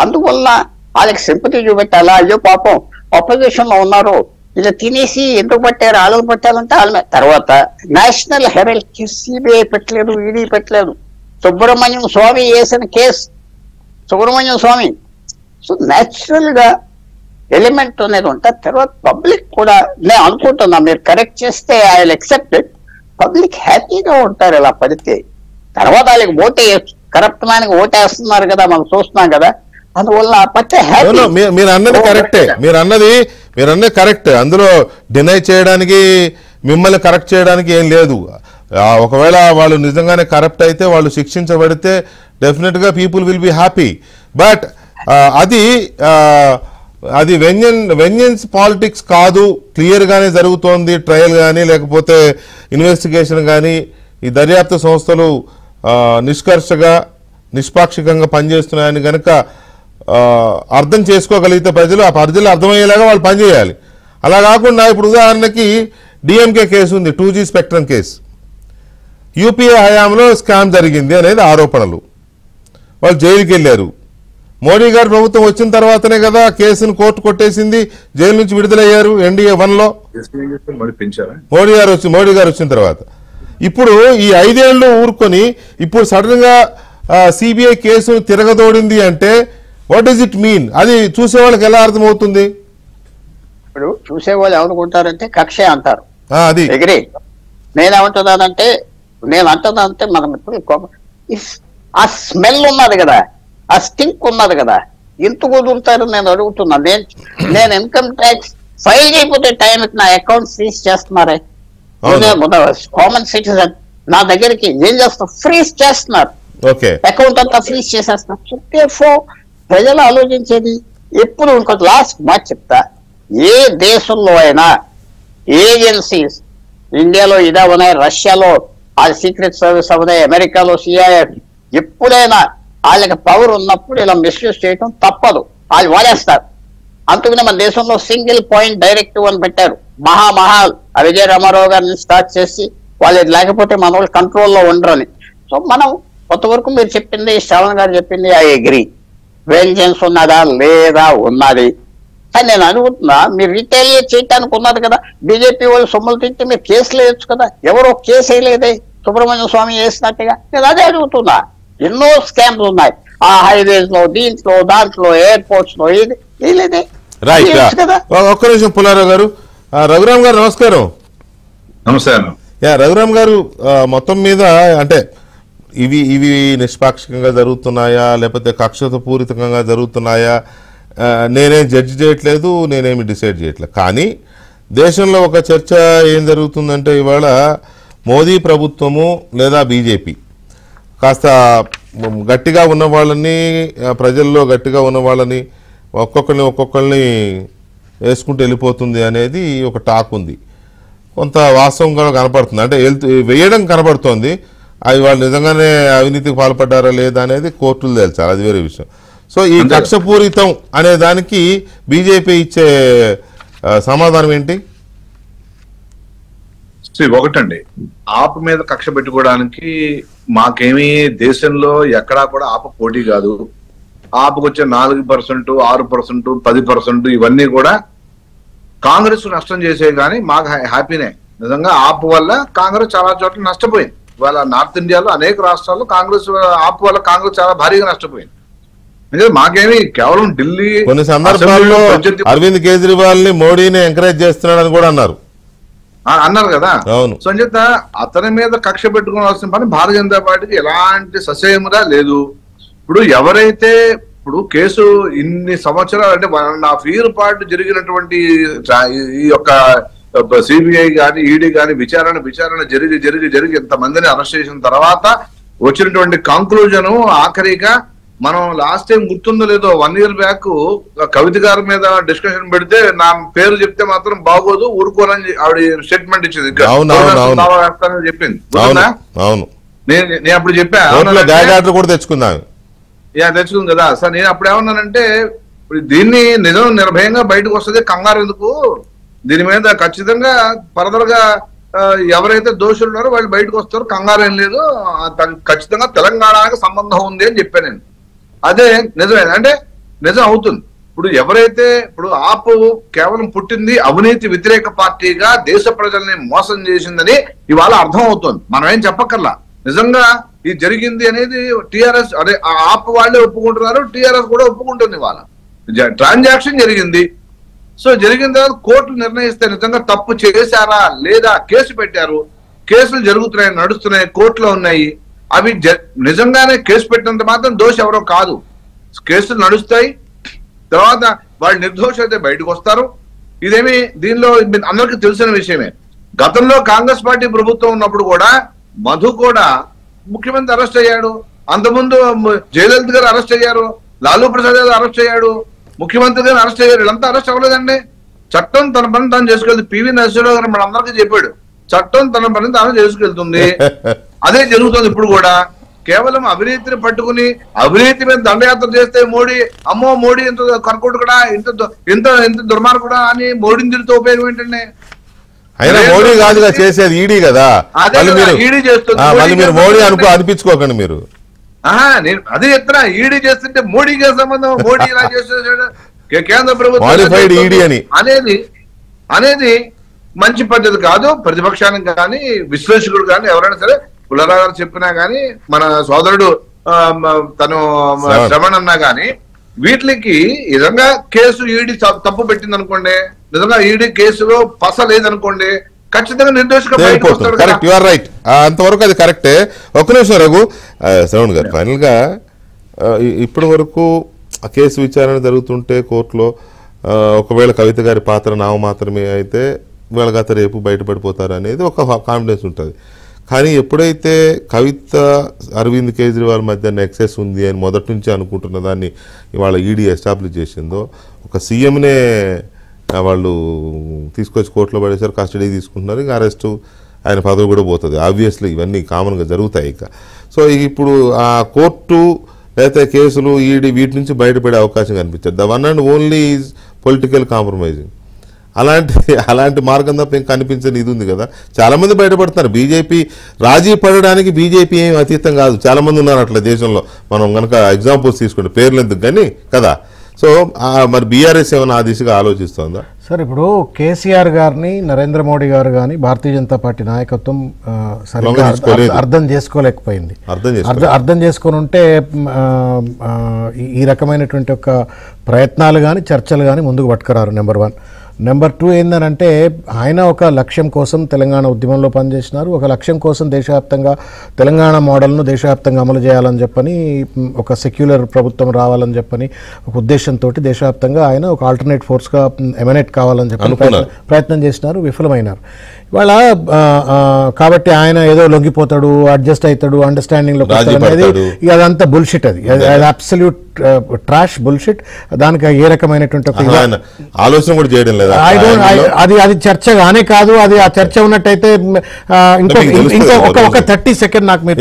అందువల్ల వాళ్ళకి సింపతి చూపెట్టాలా, అయ్యో పాపం అపోజిషన్ లో ఉన్నారు, ఇలా తినేసి ఎందుకు పట్టారు, వాళ్ళని పట్టాలంటే వాళ్ళ. తర్వాత నేషనల్ హెరాల్డ్ సిబిఐ పెట్టలేదు, ఈడీ పెట్టలేదు, సుబ్రహ్మణ్యం స్వామి వేసిన కేసు, సుబ్రహ్మణ్యం స్వామి. సో న్యాచురల్ గా ఎలిమెంట్ అనేది ఉంటుంది. తర్వాత పబ్లిక్ కూడా నేను అనుకుంటున్నా, మీరు కరెక్ట్ చేస్తే I will accept it, public హ్యాపీగా ఉంటారు ఇలా పడితే. తర్వాత వాళ్ళకి ఓటేయచ్చు, కరప్ట్ మ్యాన్కి ఓటేస్తున్నారు కదా, మనం చూస్తున్నాం కదా, అందువల్ల పట్టే హ్యాపీ. మీరు అన్నది కరెక్టే, మీరు అన్నది కరెక్ట్, అందులో డినై చేయడానికి, మిమ్మల్ని కరెక్ట్ చేయడానికి ఏం లేదు. ఒకవేళ వాళ్ళు నిజంగానే కరప్ట్ అయితే వాళ్ళు శిక్షించబడితే డెఫినెట్గా people will be happy. But అది వెంజెన్స్ పాలిటిక్స్ కాదు, క్లియర్గానే జరుగుతోంది ట్రయల్ కానీ లేకపోతే ఇన్వెస్టిగేషన్ కానీ. ఈ దర్యాప్తు సంస్థలు నిష్కర్షగా నిష్పాక్షికంగా పనిచేస్తున్నాయని కనుక అర్థం చేసుకోగలిగితే ప్రజలు ఆ ప్రజలు అర్థమయ్యేలాగా వాళ్ళు పనిచేయాలి. అలా కాకుండా ఇప్పుడు ఉదాహరణకి డిఎంకే కేసు ఉంది, 2G స్పెక్ట్రమ్ కేసు. యూపీఏ హయాంలో స్కామ్ జరిగింది అనేది ఆరోపణలు. వాళ్ళు జైలుకి వెళ్ళారు. మోడీ గారు ప్రభుత్వం వచ్చిన తర్వాతనే కదా కేసును కోర్టు కొట్టేసింది, జైలు నుంచి విడుదలయ్యారు NDA 1లో. మోడీ గారు వచ్చిన తర్వాత ఇప్పుడు ఈ 5 ఏళ్ళు ఊరుకొని ఇప్పుడు సడన్ గా సిబిఐ కేసు తిరగదోడింది అంటే వాట్ డస్ ఇట్ మీన్? అది చూసే వాళ్ళకి ఎలా అర్థమవుతుంది? ఇప్పుడు చూసేవాళ్ళు ఏమనుకుంటారంటే కక్షే అంటారు. అది ఎగిరి నేనేమంటున్నానంటే మనం ఇప్పుడు ఆ స్మెల్ ఉన్నది కదా, ఆ స్టింక్ ఉన్నది కదా, ఎంత కుదురుతారు నేను అడుగుతున్నా. నేను ఇన్కమ్ ట్యాక్స్ ఫైల్ అయిపోతే టైంకి నా అకౌంట్ ఫ్రీజ్ చేస్తున్నారే. కామన్ సిటిజన్ నా దగ్గరికి ఏం చేస్తారు, ఫ్రీజ్ చేస్తున్నారు, అకౌంట్ అంతా ఫ్రీజ్ చేసేస్తున్నారు. ప్రజలు ఆలోచించేది ఎప్పుడు ఇంకొక లాస్ట్ మాట చెప్తా, ఏ దేశంలో అయినా ఏజెన్సీస్, ఇండియాలో ఇదే ఉన్నాయి, రష్యాలో ఆ సీక్రెట్ సర్వీస్ అవునాయి, అమెరికాలో CIA, ఎప్పుడైనా వాళ్ళకి పవర్ ఉన్నప్పుడు ఇలా మిస్యూజ్ చేయటం తప్పదు, వాళ్ళు వాడేస్తారు. అందుకనే మన దేశంలో సింగిల్ పాయింట్ డైరెక్టివ్ అని పెట్టారు. విజయ రామారావు గారిని స్టార్ట్ చేసి వాళ్ళు లేకపోతే మన వాళ్ళు కంట్రోల్లో ఉండరని. సో మనం కొంతవరకు మీరు చెప్పింది, శ్రవణ్ గారు చెప్పింది, ఐ అగ్రీ. వెంజెన్స్ ఉన్నదా లేదా ఉన్నది. కానీ నేను అనుకుంటున్నా మీరు రిటైలియేట్ చేయడానికి ఉన్నది కదా. బీజేపీ వాళ్ళు సొమ్ములు తింటే మీరు కేసులు వేయచ్చు కదా, ఎవరో కేసు వేయలేదే, సుబ్రహ్మణ్య స్వామి వేసినట్టుగా. నేను అదే అడుగుతున్నా. ఎన్నో స్కామ్లు ఉన్నాయి ఆ హైవేస్ లో, దీంట్లో దాంట్లో, ఎయిర్పోర్ట్స్ లో, ఇది వేయలేదే. ఒక్క నిమిషం పుల్లారావు గారు. రఘురామ్ గారు నమస్కారం. నమస్కారం. రఘురామ్ గారు, మొత్తం మీద అంటే ఇవి నిష్పాక్షికంగా జరుగుతున్నాయా లేకపోతే కక్షతో పూరితంగా జరుగుతున్నాయా నేనేం జడ్జి చేయట్లేదు, నేనేమి డిసైడ్ చేయట్లేదు. కానీ దేశంలో ఒక చర్చ ఏం జరుగుతుందంటే ఇవాళ మోదీ ప్రభుత్వము లేదా బీజేపీ కాస్త గట్టిగా ఉన్న వాళ్ళని, ప్రజల్లో గట్టిగా ఉన్న వాళ్ళని ఒక్కొక్కరిని వేసుకుంటూ వెళ్ళిపోతుంది అనేది ఒక టాక్ ఉంది. కొంత వాస్తవంగా కనపడుతుంది, అంటే వేయడం కనపడుతోంది. అవి వాళ్ళు నిజంగానే అవినీతికి పాల్పడ్డారా లేదా అనేది కోర్టులు తేల్చాలి, అది వేరే విషయం. సో ఈ కక్షపూరితం అనే దానికి బీజేపీ ఇచ్చే సమాధానం ఏంటి? ఒకటండి, ఆప్ మీద కక్ష పెట్టుకోవడానికి మాకేమీ దేశంలో ఎక్కడా కూడా ఆప్ పోటీ కాదు. ఆప్కు వచ్చే 4%, 6%, 10% ఇవన్నీ కూడా కాంగ్రెస్ నష్టం చేసే కానీ మాకు హ్యాపీనే. నిజంగా ఆప్ వల్ల కాంగ్రెస్ చాలా చోట్ల నష్టపోయింది. ఇవాళ నార్త్ ఇండియాలో అనేక రాష్ట్రాల్లో కాంగ్రెస్ ఆప్ వల్ల కాంగ్రెస్ చాలా భారీగా నష్టపోయింది. మాకేమి కేవలం ఢిల్లీ కొన్ని సందర్భాల్లో అరవింద్ కేజ్రీవాల్ ని మోడీని ఎంకరేజ్ చేస్తున్నాడని కూడా అన్నారు కదా. సో అని చెప్తా అతని మీద కక్ష పెట్టుకోవాల్సిన పని భారతీయ జనతా పార్టీకి ఎలాంటి ససేముగా లేదు. ఇప్పుడు ఎవరైతే ఇప్పుడు కేసు ఇన్ని సంవత్సరాలు అంటే 1.5 year పాటు జరిగినటువంటి ఈ యొక్క సిబిఐ కానీ ఈడీ కానీ విచారణ జరిగి ఇంతమందిని అరెస్ట్ చేసిన తర్వాత వచ్చినటువంటి కంక్లూజన్ ఆఖరిగా మనం లాస్ట్ టైం గుర్తుందో లేదో 1 year బ్యాక్ కవిత గారి మీద డిస్కషన్ పెడితే నా పేరు చెప్తే మాత్రం బాగోదు ఊరుకోనని ఆవిడ స్టేట్మెంట్ ఇచ్చింది, చెప్పింది. నేను అప్పుడు చెప్పాను కూడా తెచ్చుకున్నాను కదా సార్. నేను అప్పుడు ఏమన్నానంటే దీన్ని నిజం నిర్భయంగా బయటకు వస్తుంది, కంగారు ఎందుకు, దీని మీద ఖచ్చితంగా ఫర్దర్ గా ఎవరైతే దోషులు ఉన్నారో వాళ్ళు బయటకు వస్తారు, కంగారు ఏం లేదు, ఖచ్చితంగా తెలంగాణకి సంబంధం ఉంది అని చెప్పాను నేను. అదే నిజమే అంటే నిజం అవుతుంది. ఇప్పుడు ఎవరైతే ఇప్పుడు ఆప్ కేవలం పుట్టింది అవినీతి వ్యతిరేక పార్టీగా దేశ ప్రజల్ని మోసం చేసిందని ఇవాళ అర్థం అవుతుంది, మనం ఏం చెప్పక్కర్లా. నిజంగా ఇది జరిగింది అనేది టిఆర్ఎస్ అదే ఆప్ వాళ్ళే ఒప్పుకుంటున్నారు, టిఆర్ఎస్ కూడా ఒప్పుకుంటుంది. ఇవాళ ట్రాన్సాక్షన్ జరిగింది. సో జరిగిన తర్వాత కోర్టులు నిర్ణయిస్తే నిజంగా తప్పు చేశారా లేదా, కేసు పెట్టారు, కేసులు జరుగుతున్నాయి, నడుస్తున్నాయి, కోర్టులో ఉన్నాయి. అవి నిజంగానే కేసు పెట్టినంత మాత్రం దోషి ఎవరో కాదు, కేసులు నడుస్తాయి, తర్వాత వాళ్ళు నిర్దోషి అయితే బయటకు వస్తారు. ఇదేమి దీనిలో అందరికీ తెలిసిన విషయమే. గతంలో కాంగ్రెస్ పార్టీ ప్రభుత్వం ఉన్నప్పుడు కూడా మధు కూడా ముఖ్యమంత్రి అరెస్ట్ అయ్యాడు, అంతకుముందు జయలలిత గారు అరెస్ట్ అయ్యారు, లాలూ ప్రసాద్ గారు అరెస్ట్ అయ్యాడు, ముఖ్యమంత్రి గారు అరెస్ట్ అయ్యారు. వీళ్ళంతా అరెస్ట్ అవ్వలేదండి. చట్టం తన పని తాను చేసుకెళ్తుంది. పివి నరసింహరావు గారు మనందరికీ చెప్పాడు, చట్టం తన పని తాను చేసుకెళ్తుంది. అదే జరుగుతుంది ఇప్పుడు కూడా. కేవలం అవినీతిని పట్టుకుని అవినీతి మీద దండయాత్ర చేస్తే మోడీ అమ్మో మోడీ ఇంత కర్కోడు కూడా ఇంత దుర్మార్గుడా అని మోడీని తిరిగితే ఉపయోగం ఏంటండి? అయినా మోడీ కాదుగా చేసేది, ఈడీ కదా. ఈడీ చేస్తుంది. మీరు మోడీ అనిపించుకోకండి మీరు. నేను అదే చెప్తున్నా, ఈడీ చేస్తుంటే మోడీకి సంబంధం, మోడీ ఇలా చేసేసాడు కేంద్ర ప్రభుత్వం అనేది మంచి పద్ధతి కాదు. ప్రతిపక్షానికి కానీ విశ్లేషకుడు కానీ ఎవరైనా సరే, పుల్లారావు గారు చెప్పినా గానీ, మన సోదరుడు తను శ్రవణ్ అన్నా గానీ, వీటికి నిజంగా కేసు ఈడీ తప్పు పెట్టింది అనుకోండి, నిజంగా ఈడీ కేసులో పస లేదనుకోండి, ఖచ్చితంగా నిర్దోషిగా కరెక్ట్, యు ఆర్ రైట్. అంతవరకు అది కరెక్టే. ఒక్క నిమిషం రఘు. శ్రవణ్ గారు, ఫైనల్ గా ఇప్పటి వరకు ఆ కేసు విచారణ జరుగుతుంటే కోర్టులో ఒకవేళ కవిత గారి పాత్ర నామమాత్రమే అయితే వీళ్ళ గత రేపు బయటపడిపోతారు అనేది ఒక కాన్ఫిడెన్స్ ఉంటుంది. కానీ ఎప్పుడైతే కవిత అరవింద్ కేజ్రీవాల్ మధ్య నెక్సెస్ ఉంది అని మొదటి నుంచి అనుకుంటున్న దాన్ని ఇవాళ ఈడీ ఎస్టాబ్లిష్ చేసిందో, ఒక సీఎంనే వాళ్ళు తీసుకొచ్చి కోర్టులో పడేసారు, కస్టడీ తీసుకుంటున్నారు, ఇంకా అరెస్టు, ఆయన పదవి కూడా పోతుంది. ఆబ్వియస్లీ ఇవన్నీ కామన్గా జరుగుతాయి. ఇక సో ఇప్పుడు ఆ కోర్టు లేకపోతే కేసులు ఈడీ వీటి నుంచి బయటపడే అవకాశం కనిపించదు. The one and only is political compromising. అలాంటి మార్గం తప్ప ఏం కనిపించని ఇది ఉంది కదా. చాలామంది బయటపడుతున్నారు. బీజేపీ రాజీ పడడానికి బీజేపీ ఏం అతీతం కాదు, చాలామంది ఉన్నారు అట్లా దేశంలో. మనం కనుక ఎగ్జాంపుల్స్ తీసుకుంటే పేర్లు ఎందుకు కానీ కదా. సో మరి బీఆర్ఎస్ ఏమైనా ఆ దిశగా ఆలోచిస్తుందా? సార్, ఇప్పుడు కేసీఆర్ గారిని నరేంద్ర మోడీ గారు కానీ భారతీయ జనతా పార్టీ నాయకత్వం అర్థం చేసుకోలేకపోయింది. అర్థం చేసుకొని ఉంటే ఈ రకమైనటువంటి ఒక ప్రయత్నాలు కానీ చర్చలు కానీ ముందుకు పట్టుకురారు. నెంబర్ 1. నెంబర్ 2 ఏంటంటే, ఆయన ఒక లక్ష్యం కోసం తెలంగాణ ఉద్యమంలో పనిచేసినారు. ఒక లక్ష్యం కోసం దేశవ్యాప్తంగా తెలంగాణ మోడల్ను దేశవ్యాప్తంగా అమలు చేయాలని చెప్పని, ఒక సెక్యులర్ ప్రభుత్వం రావాలని చెప్పని ఒక ఉద్దేశంతో దేశవ్యాప్తంగా ఆయన ఒక ఆల్టర్నేట్ ఫోర్స్గా ఎమనేట్ కావాలని చెప్పని ప్రయత్నం చేసినారు, విఫలమైనారు. ఇవాళ కాబట్టి ఆయన ఏదో లొంగిపోతాడు, అడ్జస్ట్ అవుతాడు, అండర్స్టాండింగ్లో అనేది ఇక అదంతా బుల్షిట్. అది అబ్సల్యూట్ ట్రాష్ బుల్షిట్. దానికి ఏ రకమైనటువంటి ఆలోచన కూడా చేయడం లేదు. అది చర్చ గానే కాదు. అది ఆ చర్చ ఉన్నట్టయితే ఒక 30 సెకండ్ నాకు మీరు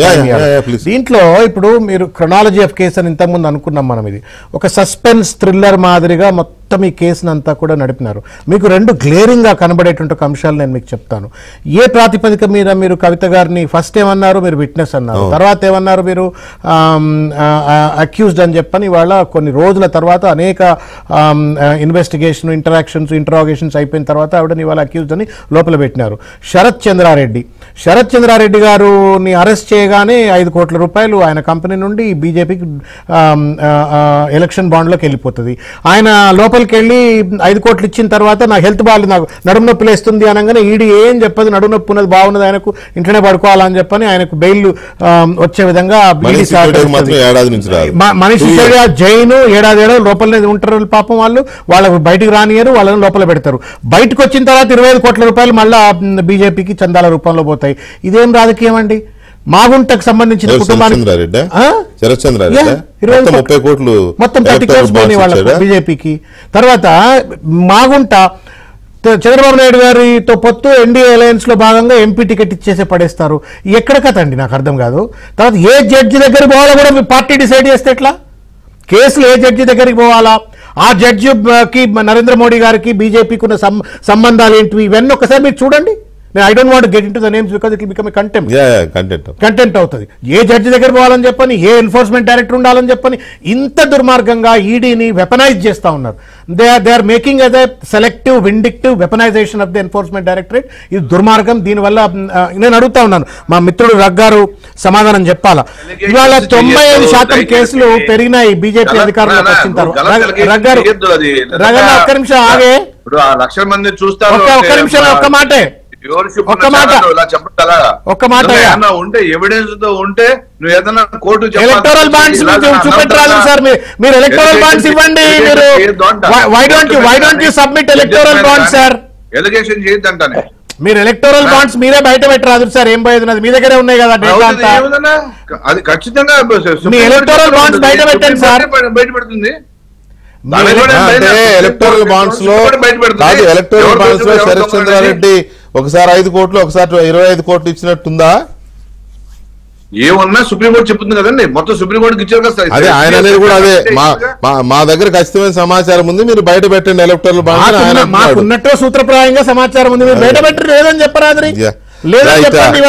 దీంట్లో ఇప్పుడు మీరు క్రొనాలజీ ఆఫ్ కేసు అని ఇంతకుముందు అనుకున్నాం మనం. ఇది ఒక సస్పెన్స్ థ్రిల్లర్ మాదిరిగా మొత్తం ఈ కేసును అంతా కూడా నడిపినారు. మీకు 2 గ్లేరింగ్గా కనబడేటువంటి ఒక అంశాలు నేను మీకు చెప్తాను. ఏ ప్రాతిపదిక మీద మీరు కవిత గారిని ఫస్ట్ ఏమన్నారు, మీరు విట్నెస్ అన్నారు, తర్వాత ఏమన్నారు, మీరు అక్యూజ్డ్ అని చెప్పని ఇవాళ కొన్ని రోజుల తర్వాత అనేక ఇన్వెస్టిగేషన్ ఇంటరాగేషన్స్ అయిపోయిన తర్వాత ఆవిడని ఇవాళ అక్యూజ్డ్ అని లోపల పెట్టినారు. శరత్ చంద్రారెడ్డి గారుని అరెస్ట్ చేయగానే 5 కోట్ల రూపాయలు ఆయన కంపెనీ నుండి బీజేపీకి ఎలక్షన్ బాండ్లోకి వెళ్ళిపోతుంది. ఆయన లోపలికి వెళ్ళి 5 కోట్లు ఇచ్చిన తర్వాత నాకు హెల్త్ బాగాలేదు, నాకు నడుము నొప్పి లేస్తుంది అనగానే ఈడీ ఏం చెప్పదు, నడుము నొప్పి ఉన్నది బాగున్నది, ఆయనకు ఇంట్లోనే పడుకోవాలని చెప్పని ఆయనకు బెయిల్ వచ్చే విధంగా మనీష్ సిసోడియా జైన్ ఏడాది లోపలనే ఉంటారు పాపం. వాళ్ళకు బయటకు రానియరు, వాళ్ళని లోపల పెడతారు. బయటకు వచ్చిన తర్వాత 25 కోట్ల రూపాయలు మళ్ళా బీజేపీకి చందాల రూపంలో పోతాయి. ఇదేం రాజకీయం అండి? మాగుంటకు సంబంధించిన కుటుంబానికి మొత్తం 30 కోట్లు పోయినాయి వాళ్ళకు బీజేపీకి. తర్వాత మాగుంట చంద్రబాబు నాయుడు గారితో పొత్తు ఎన్డీఏ అలయన్స్ లో భాగంగా ఎంపీ టికెట్ ఇచ్చేసే పడేస్తారు. ఎక్కడ కదండి నాకు అర్థం కాదు. తర్వాత ఏ జడ్జి దగ్గరికి పోవాలో కూడా పార్టీ డిసైడ్ చేస్తే ఎట్లా? కేసులు ఏ జడ్జి దగ్గరికి పోవాలా, ఆ జడ్జికి నరేంద్ర మోడీ గారికి బీజేపీకి ఉన్న సంబంధాలు ఏంటివి, ఇవన్నీ ఒకసారి మీరు చూడండి. I don't want to get into the names because it will become a contempt. Content అవుతుంది. ఏ జడ్జి దగ్గర పోవాలని చెప్పని, ఏ ఎన్ఫోర్స్మెంట్ డైరెక్టర్ ఉండాలని చెప్పని ఇంత దుర్మార్గంగా ఈడీని వెపనైజ్ చేస్తా ఉన్నారు. They are making as a selective vindictive weaponization of the Enforcement Directorate. ఇది దుర్మార్గం. దీనివల్ల నేను అడుగుతా ఉన్నాను, మా మిత్రుడు రగ్ గారు సమాధానం చెప్పాలా. ఇవాళ 95% కేసులు పెరిగినాయి బీజేపీ అధికారంలోకి వచ్చిన తర్వాత. రగ్ గారు ఒక్క నిమిషం ఆగే, ఒక్క నిమిషం, ఒక్క మాటే ఉంటే ఎవిడెన్స్ తో ఉంటే నువ్వు ఏదైనా కోర్టు ఎలక్టోరల్ బాండ్స్ చూపెట్టాలి సార్. మీరు ఎలక్టోరల్ బాండ్స్ ఇవ్వండి. మీరు why don't you submit electoral bonds sir? Allegation చేయొద్దంటానే మీరు ఎలక్టోరల్ బాండ్స్ మీరే బయట పెట్టరాదు సార్, ఏం పోయేది మీ దగ్గరే ఉన్నాయి కదా డేటా అంతా. అది ఖచ్చితంగా మీ ఎలక్టోరల్ బాండ్స్ బయట పెట్టండి సార్. బయట పెడుతుంది. అంటే ఎలక్టోరల్ బాండ్స్ లో కాదు, ఎలక్టోరల్ బాండ్స్ లో శరత్ చంద్రారెడ్డి ఒకసారి 5 కోట్లు ఒకసారి 25 కోట్లు ఇచ్చినట్టుందా? ఏమన్నా సుప్రీంకోర్టు చెప్తుంది కదండి, మొత్తం సుప్రీంకోర్టుకి ఇచ్చారు కదా. అదే ఆయన అనేది కూడా అదే మా దగ్గర ఖచ్చితమైన సమాచారం ఉంది, మీరు బయట పెట్టండి ఎలక్టోరల్ బాండ్స్. మాకున్నట్టు సూత్రప్రాయంగా సమాచారం ఉంది, మీరు బయట పెట్టరు లేదని చెప్పరాదు. లేదని చెప్పండి.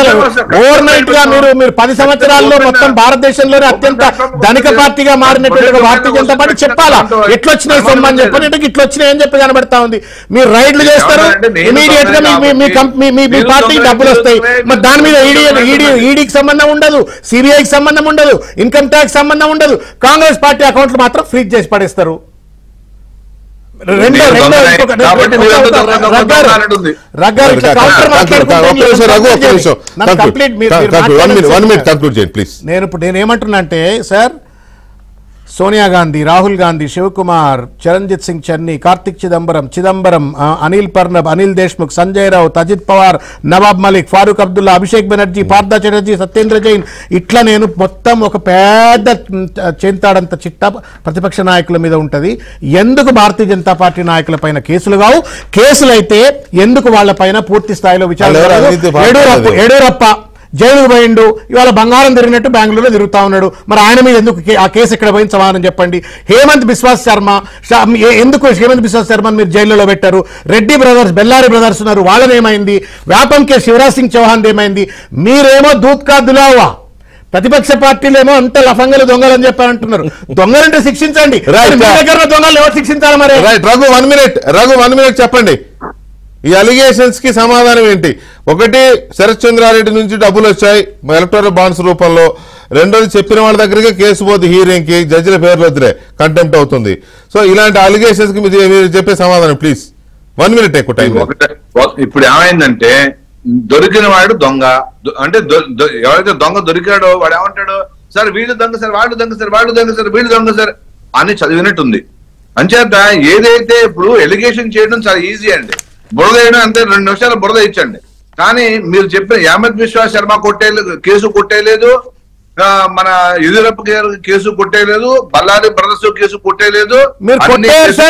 ఓవర్ నైట్ గా మీరు 10 సంవత్సరాల్లో మొత్తం భారతదేశంలోనే అత్యంత ధనిక పార్టీగా మారినటువంటి భారతీయ జనతా పార్టీ చెప్పాలా ఎట్లొచ్చినాయి సొమ్ము అని చెప్పి, ఇట్లా వచ్చినాయి అని చెప్పి కనబడతా ఉంది. మీరు రైడ్లు చేస్తారు, ఇమీడియట్ గా మీ పార్టీకి డబ్బులు వస్తాయి. మరి దాని మీద ఈడీకి సంబంధం ఉండదు, సిబిఐకి సంబంధం ఉండదు, ఇన్కమ్ ట్యాక్స్ సంబంధం ఉండదు. కాంగ్రెస్ పార్టీ అకౌంట్లు మాత్రం ఫ్రీజ్ చేసి పడేస్తారు. నేనేమంటున్నా అంటే సార్, సోనియా గాంధీ, రాహుల్ గాంధీ, శివకుమార్, చరణ్జిత్ సింగ్ చన్నీ, కార్తిక్ చిదంబరం, అనిల్ పర్నబ్, అనిల్ దేశ్ముఖ్, సంజయ్ రావుత్, అజిత్ పవార్, నవాబ్ మలిక్, ఫారూక్ అబ్దుల్లా, అభిషేక్ బెనర్జీ, పార్థ చటర్జీ, సత్యేంద్ర జైన్, ఇట్లా నేను మొత్తం ఒక పెద్ద చెంతాడంత చిట్ట ప్రతిపక్ష నాయకుల మీద ఉంటుంది. ఎందుకు భారతీయ జనతా పార్టీ నాయకుల పైన కేసులు కావు? కేసులైతే ఎందుకు వాళ్ళ పైన పూర్తి స్థాయిలో విచారణ? యడ్యూరప్ప జైలుకు పోయిండు, ఇవాళ బంగారం తిరిగినట్టు బెంగళూరులో తిరుగుతా ఉన్నాడు. మరి ఆయన మీద ఎందుకు ఆ కేసు ఎక్కడ పోయింది సమాధానం చెప్పండి. హేమంత్ బిశ్వాస్ శర్మ ఎందుకు హేమంత్ బిశ్వాస్ శర్మని మీరు జైల్లో పెట్టారు? రెడ్డి బ్రదర్స్, బెల్లారి బ్రదర్స్ ఉన్నారు, వాళ్ళని ఏమైంది? వ్యాపం కే శివరాజ్ సింగ్ చౌహాన్ ఏమైంది? మీరేమో దూత్కా దులావా, ప్రతిపక్ష పార్టీలేమో అంత లఫంగలు దొంగలు అని చెప్పారంటున్నారు. దొంగలంటే శిక్షించండి, దగ్గర దొంగలు ఎవరు శిక్షించాలి? మరి రఘు 1 మినిట్ చెప్పండి. ఈ అలిగేషన్స్ కి సమాధానం ఏంటి? ఒకటి, శరత్ చంద్రారెడ్డి నుంచి డబ్బులు వచ్చాయి ఎలక్టోరల్ బాండ్స్ రూపంలో. రెండోది, చెప్పిన వాళ్ళ దగ్గరికి కేసు పోతే హీరింగ్ కి జడ్జిల పేర్లు వద్దులే, కంటెంప్ట్ అవుతుంది. సో ఇలాంటి అలిగేషన్స్ కి మీరు చెప్పే సమాధానం ప్లీజ్. 1 మినిట్ ఎక్కువ టైం. ఇప్పుడు ఏమైందంటే, దొరికిన వాడు దొంగ అంటే ఎవరైతే దొంగ దొరికాడో వాడు ఏమంటాడు, సార్ వీళ్ళు దొంగ సార్, వాళ్ళు దొంగ సార్, వాళ్ళు దొంగ సార్, వీళ్ళు దొంగ సార్ అని చదివినట్టుంది. అంచేత ఏదైతే ఇప్పుడు ఎలిగేషన్ చేయడం చాలా ఈజీ అండి, బురద వేయడం అంతే, 2 నిమిషాలు బురద ఇచ్చండి. కానీ మీరు చెప్పిన హేమంత్ బిశ్వాస్ శర్మ కేసు కొట్టేయలేదు, మన యడ్యూరప్ప కేసు కొట్టేయలేదు, బల్లారి బ్రదర్స్ కేసు కొట్టేయలేదు. కేసు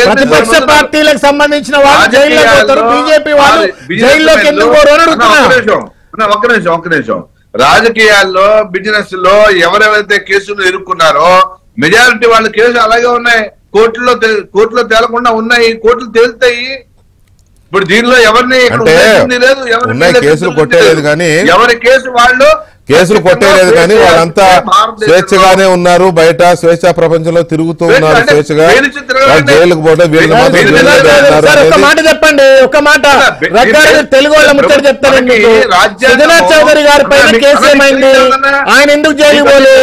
ప్రతిపక్ష పార్టీలకు సంబంధించిన వాళ్ళు జైల్లోకి పోతారు, బీజేపీ వాళ్ళు జైల్లోకి ఎందుకు పోరు అని అడుగుతున్నా. ఒక్క నిమిషం. రాజకీయాల్లో, బిజినెస్ లో ఎవరెవరైతే కేసులు ఎదుర్కొన్నారో మెజారిటీ వాళ్ళ కేసులు అలాగే ఉన్నాయి, కోర్టులో తేలకుండా ఉన్నాయి, కోర్టులు తేలుతాయి. ఇప్పుడు దీనిలో ఎవరిని కేసులు కొట్టేలేదు కానీ, ఎవరి కేసు వాళ్ళు కేసులు కొట్టేలేదు కానీ వాళ్ళంతా స్వేచ్ఛగానే ఉన్నారు, బయట స్వేచ్ఛా ప్రపంచంలో తిరుగుతూ ఉన్నారు స్వేచ్ఛగా. జైలుకు పోతే వీళ్ళు ఒక మాట చెప్పండి, ఒక మాట తెలుగు వాళ్ళ ముచ్చట చెప్తారండి. సుజనాథ్ చౌదరి గారి పైన కేసు ఏమైంది? ఆయన ఎందుకు జైలు పోలే?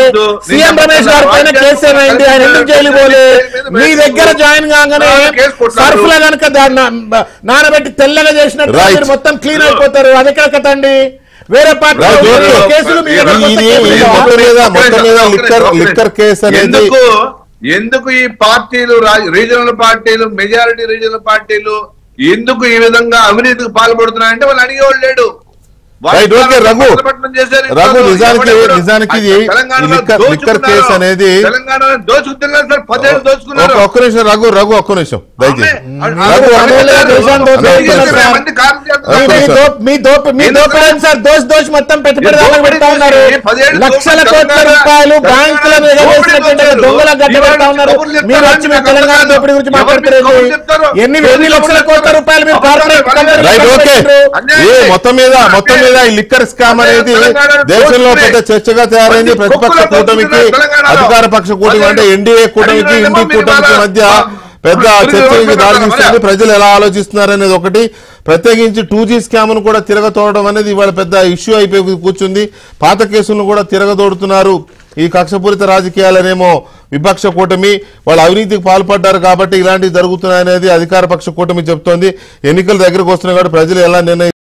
సీఎం రమేష్ గారి పైన కేసు ఏమైంది? ఆయన ఎందుకు జైలు పోలే? మీ దగ్గర జాయిన్ కాగానే సర్ఫ్ల కనుక నానబెట్టి తెల్లగా చేసినట్టు మొత్తం క్లీన్ అయిపోతారు. అదెక్కడ కథ అండి? వేరే పార్టీ కేసులు లిక్కర్ కేసు అనేది ఎందుకు ఈ పార్టీలు, రీజనల్ పార్టీలు, మెజారిటీ రీజనల్ పార్టీలు ఎందుకు ఈ విధంగా అవినీతికి పాల్పడుతున్నాయంటే వాళ్ళు అడిగేవాళ్ళు లేడు. రఘు నిజానికి లిక్కర్ కేసు అనేది ఒక్క నిమిషం రఘు ఒక్క నిమిషం దయచేసి. మొత్తం పెట్టుబడి పెడతా ఉన్నారు, లక్షల కోట్ల రూపాయలు బ్యాంకులను దొంగల గడ్డ పెడతా ఉన్నారు. మీరు వచ్చి మీ తెలంగాణ దోపిడీ గురించి మాట్లాడుతున్నారు. ఎన్ని లక్షల కోట్ల రూపాయలు మీరు మొత్తం మీద ఈ లిక్కర్ స్కామ్ అనేది దేశంలో పెద్ద చర్చగా తయారైంది. ప్రతిపక్ష కూటమికి, అధికార పక్ష కూటమి అంటే ఎన్డీఏ కూటమికి, ఇండి కూటమికి మధ్య పెద్ద చర్చకి దారితీస్తుంది. ప్రజలు ఎలా ఆలోచిస్తున్నారు అనేది ఒకటి. ప్రత్యేకించి 2G స్కామ్ ను కూడా తిరగతోడడం అనేది ఇవాళ పెద్ద ఇష్యూ అయిపోయి కూర్చుంది. పాత కేసులను కూడా తిరగదోడుతున్నారు. ఈ కక్షపూరిత రాజకీయాలనేమో విపక్ష కూటమి, వాళ్ళు అవినీతికి పాల్పడ్డారు కాబట్టి ఇలాంటివి జరుగుతున్నాయనేది అధికార పక్ష కూటమి చెప్తోంది. ఎన్నికల దగ్గరకు వస్తున్నాయి కాబట్టి ప్రజలు ఎలా నిర్ణయం